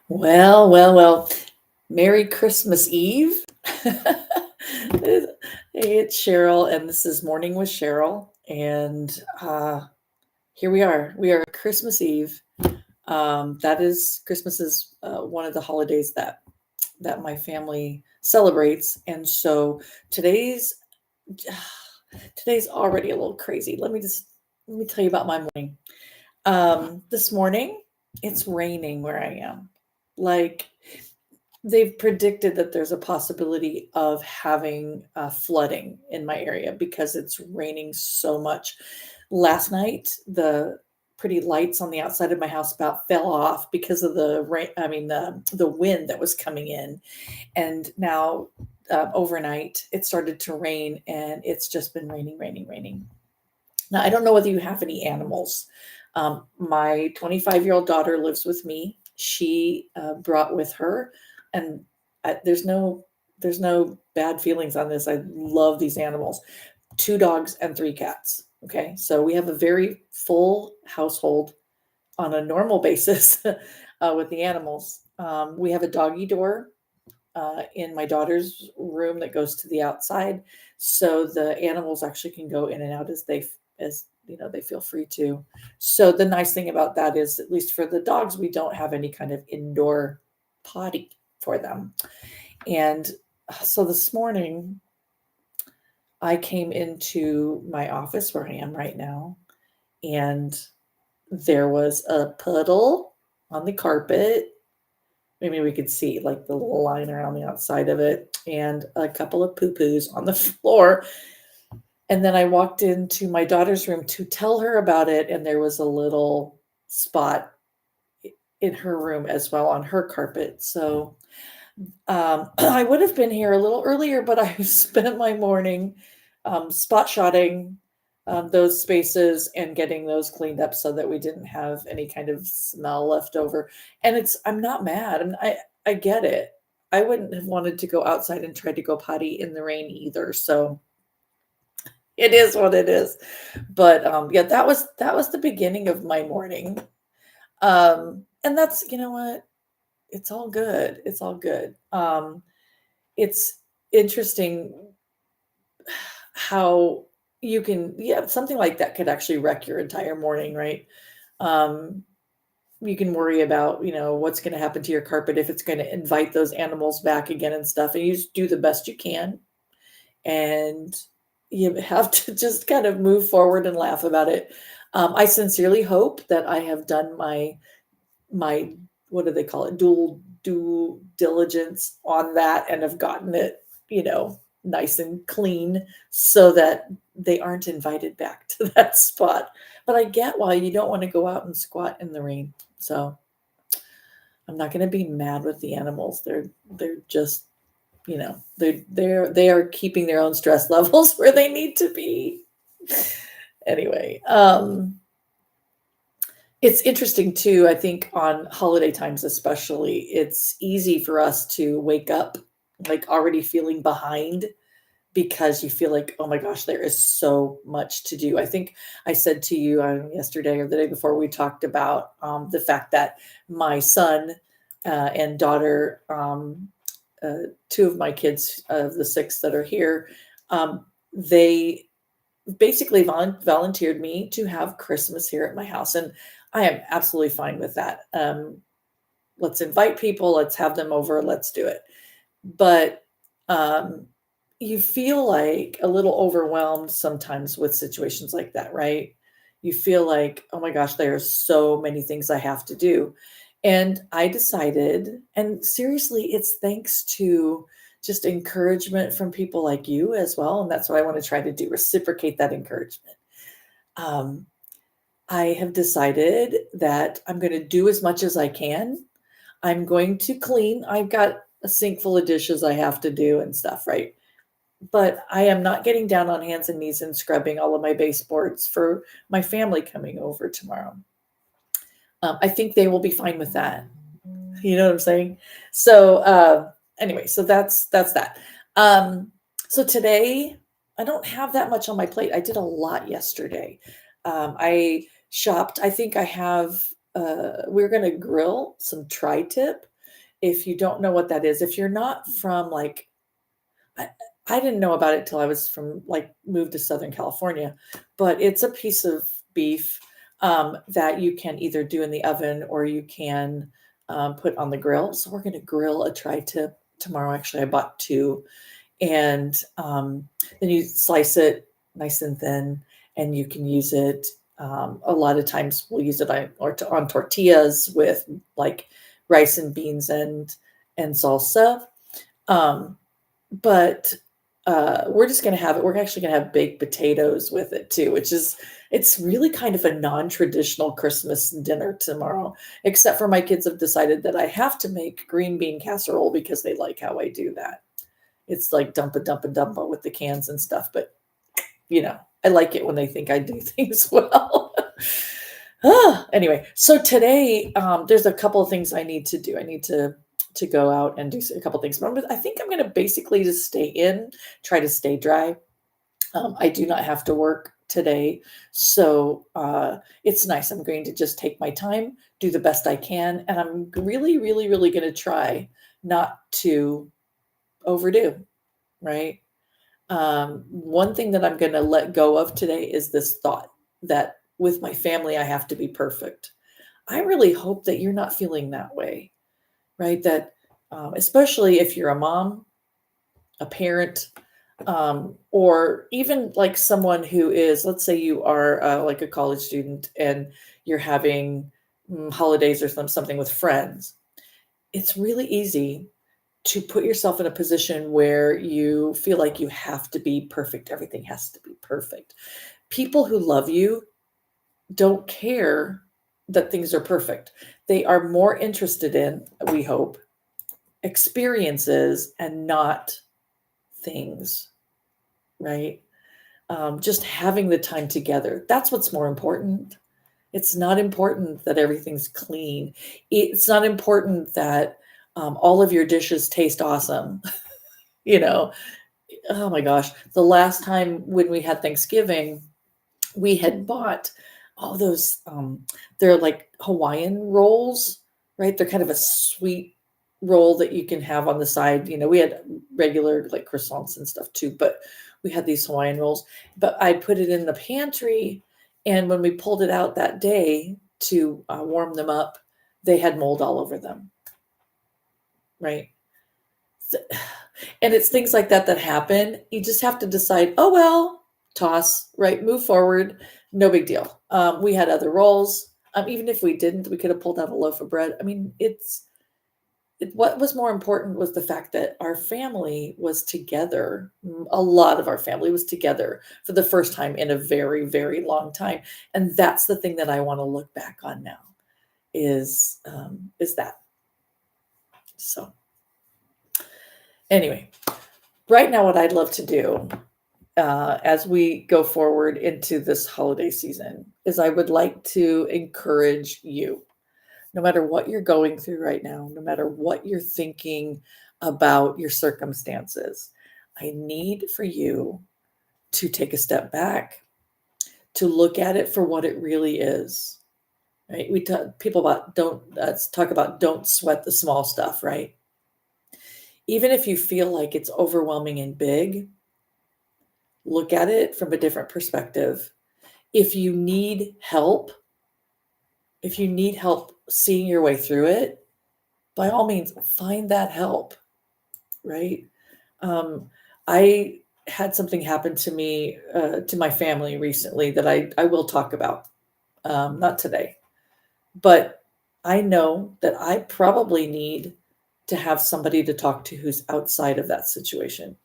Well. Merry Christmas Eve. Hey, it's Cheryl, and this is Morning with Cheryl. And here we are. We are Christmas Eve. That is Christmas is one of the holidays that my family celebrates, and so today's today's already a little crazy. Let me tell you about my morning. This morning, it's raining where I am. Like they've predicted that there's a possibility of having flooding in my area because it's raining so much. Last night, the pretty lights on the outside of my house about fell off because of the rain. I mean, the wind that was coming in, and now overnight it started to rain, and it's just been raining. Now I don't know whether you have any animals. My 25-year-old daughter lives with me. She brought with her, and there's no bad feelings on this. I love these animals. Two dogs and three cats. Okay, so we have a very full household on a normal basis with the animals. We have a doggy door in my daughter's room that goes to the outside, so the animals actually can go in and out as they feel free to. So the nice thing about that is, at least for the dogs, we don't have any kind of indoor potty for them. And so this morning, I came into my office where I am right now, and there was a puddle on the carpet. Maybe we could see like the little line around the outside of it, and a couple of poo poos on the floor. And then I walked into my daughter's room to tell her about it, and there was a little spot in her room as well on her carpet. So I would have been here a little earlier, but I spent my morning spot shotting those spaces and getting those cleaned up so that we didn't have any kind of smell left over. And I'm not mad. I get it. I wouldn't have wanted to go outside and try to go potty in the rain either. So it is what it is. But yeah, that was the beginning of my morning. And that's, you know what? It's all good. It's all good. It's interesting how you can, yeah, something like that could actually wreck your entire morning, right? Um, you can worry about, what's going to happen to your carpet, if it's going to invite those animals back again and stuff. And you just do the best you can. And you have to just kind of move forward and laugh about it. I sincerely hope that I have done my what do they call it, dual due diligence on that, and have gotten it, nice and clean, so that they aren't invited back to that spot. But I get why you don't want to go out and squat in the rain. So I'm not going to be mad with the animals. They're just, they are keeping their own stress levels where they need to be. Anyway, it's interesting too. I think on holiday times, especially, it's easy for us to wake up like already feeling behind, because you feel like, oh my gosh, there is so much to do. I think I said to you yesterday or the day before, we talked about the fact that my son and daughter, two of my kids of the six that are here, they basically volunteered me to have Christmas here at my house. And I am absolutely fine with that. Let's invite people, let's have them over, let's do it. But um, you feel like a little overwhelmed sometimes with situations like that, right? You feel like, oh my gosh, there's so many things I have to do. And I decided, and seriously, it's thanks to just encouragement from people like you as well. And that's what I want to try to do, reciprocate that encouragement. Um, I have decided that I'm going to do as much as I can. I'm going to clean. I've got a sink full of dishes I have to do and stuff, right? But I am not getting down on hands and knees and scrubbing all of my baseboards for my family coming over tomorrow. I think they will be fine with that. You know what I'm saying? So anyway, so that's that. Um, so today I don't have that much on my plate. I did a lot yesterday. I shopped. I think I have. We're going to grill some tri-tip. if you don't know what that is, if you're not from like, I, I didn't know about it till I was from like moved to Southern California, but it's a piece of beef that you can either do in the oven or you can put on the grill. So we're going to grill a tri-tip tomorrow. Actually, I bought two, and then you slice it nice and thin, and you can use it. A lot of times we'll use it on tortillas with like rice and beans and salsa. Um, but we're just going to have it. We're actually going to have baked potatoes with it too, which is it's really kind of a non-traditional Christmas dinner tomorrow. Except for my kids have decided that I have to make green bean casserole because they like how I do that. It's like dump a with the cans and stuff, but I like it when they think I do things well. Anyway, so today there's a couple of things I need to do. I need to go out and do a couple things. But I think I'm going to basically just stay in, try to stay dry. I do not have to work today, so it's nice. I'm going to just take my time, do the best I can, and I'm really, really, really going to try not to overdo, right? One thing that I'm going to let go of today is this thought that with my family, I have to be perfect. I really hope that you're not feeling that way, right? That especially if you're a mom, a parent, or even like someone who is, let's say you are like a college student and you're having holidays or something with friends. It's really easy to put yourself in a position where you feel like you have to be perfect. Everything has to be perfect. People who love you don't care that things are perfect. They are more interested in, we hope, experiences and not things, right? Just having the time together. That's what's more important. It's not important that everything's clean. It's not important that all of your dishes taste awesome. you know, oh my gosh. The last time when we had Thanksgiving, we had bought all those they're like Hawaiian rolls, right? They're kind of a sweet roll that you can have on the side. We had regular like croissants and stuff too, but we had these Hawaiian rolls. But I put it in the pantry, and when we pulled it out that day to warm them up, they had mold all over them, right? And it's things like that that happen. You just have to decide, oh, well, toss, right? Move forward. No big deal. We had other rolls. Even if we didn't, we could have pulled out a loaf of bread. I mean, what was more important was the fact that our family was together. A lot of our family was together for the first time in a very, very long time. And that's the thing that I want to look back on now is that. So anyway, right now, what I'd love to do as we go forward into this holiday season is I would like to encourage you, no matter what you're going through right now, no matter what you're thinking about your circumstances, I need for you to take a step back, to look at it for what it really is. Right? We people about don't talk about don't sweat the small stuff, right? Even if you feel like it's overwhelming and big, look at it from a different perspective. If you need help, seeing your way through it, by all means, find that help, right? I had something happen to me, to my family recently that I will talk about, not today, but I know that I probably need to have somebody to talk to who's outside of that situation,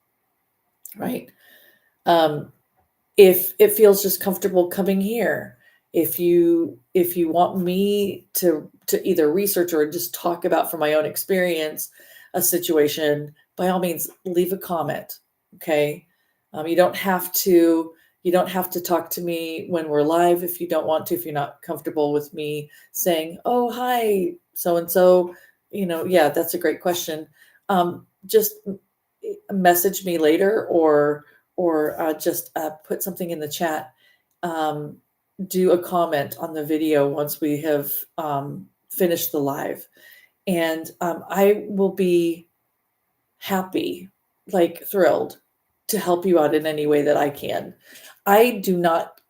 right? Um, if it feels just comfortable coming here, if you want me to either research or just talk about from my own experience a situation, by all means leave a comment. Okay. You don't have to talk to me when we're live if you don't want to, if you're not comfortable with me saying, oh, hi, so and so. Yeah, that's a great question. Just message me later, or just put something in the chat. Do a comment on the video once we have finished the live, And I will be happy, like thrilled to help you out in any way that I can. I do not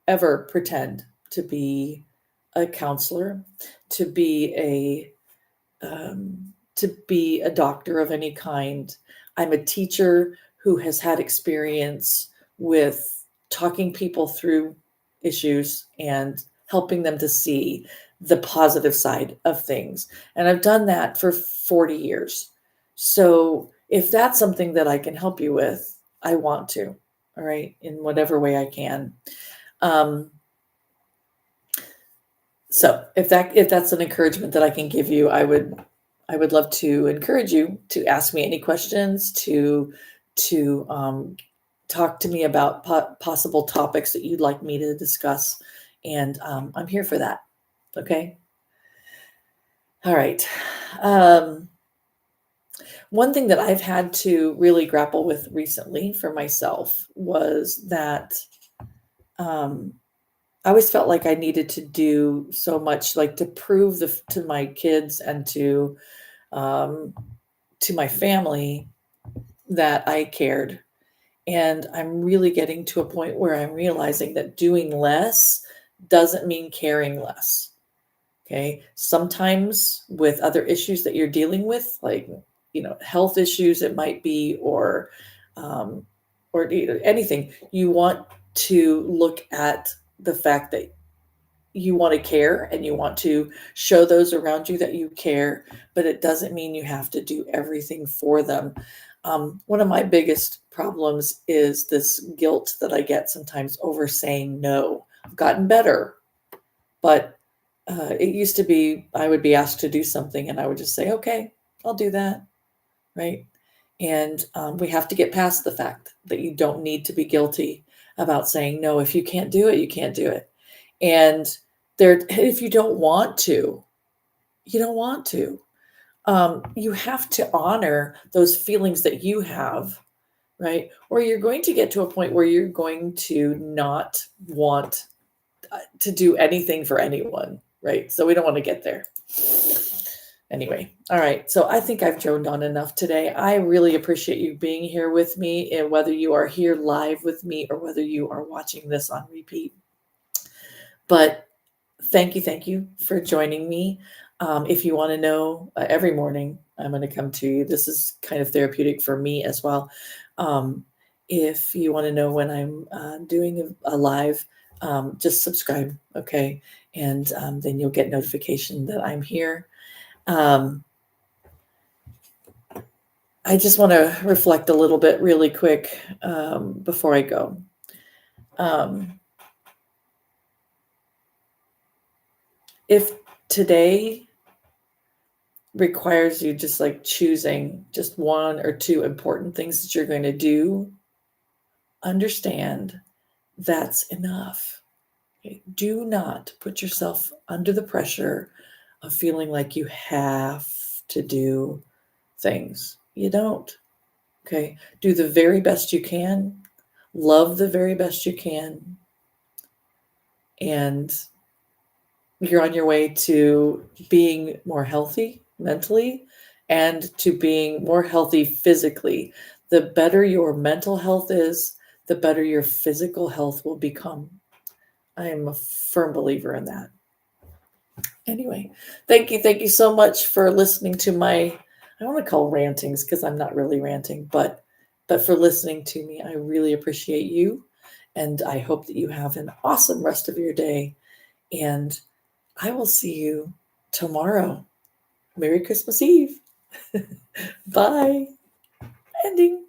ever pretend to be a counselor, to be a doctor of any kind. I'm a teacher who has had experience with talking people through issues and helping them to see the positive side of things. And I've done that for 40 years. So if that's something that I can help you with, I want to, all right, in whatever way I can. Um, so if that's an encouragement that I can give you, I would love to encourage you to ask me any questions, to talk to me about possible topics that you'd like me to discuss, and I'm here for that. Okay. All right. Um, One thing that I've had to really grapple with recently for myself was that um, I always felt like I needed to do so much, like to prove to my kids and um, to my family that I cared. And I'm really getting to a point where I'm realizing that doing less doesn't mean caring less. Okay. Sometimes with other issues that you're dealing with, like, health issues, it might be, um, or anything, you want to look at the fact that you want to care and you want to show those around you that you care, but it doesn't mean you have to do everything for them. One of my biggest problems is this guilt that I get sometimes over saying no. I've gotten better, but it used to be I would be asked to do something and I would just say, okay, I'll do that. Right. And we have to get past the fact that you don't need to be guilty about saying no. If you can't do it, you can't do it. And if you don't want to, you don't want to. You have to honor those feelings that you have, right? Or you're going to get to a point where you're going to not want to do anything for anyone, right? So we don't want to get there. Anyway, all right. So I think I've droned on enough today. I really appreciate you being here with me, and whether you are here live with me or whether you are watching this on repeat. But thank you for joining me. If you want to know, every morning I'm going to come to you. This is kind of therapeutic for me as well. Um, if you want to know when I'm doing a live, just subscribe, okay? And then you'll get notification that I'm here. Um, I just want to reflect a little bit really quick before I go. If today requires you just like choosing just one or two important things that you're going to do, understand that's enough. Okay? Do not put yourself under the pressure of feeling like you have to do things. You don't. Okay. Do the very best you can. Love the very best you can. And you're on your way to being more healthy mentally and to being more healthy physically. The better your mental health is, the better your physical health will become. I am a firm believer in that. Anyway, thank you. Thank you so much for listening to my, I don't want to call rantings because I'm not really ranting, but for listening to me. I really appreciate you. And I hope that you have an awesome rest of your day. And I will see you tomorrow. Merry Christmas Eve. Bye. Ending.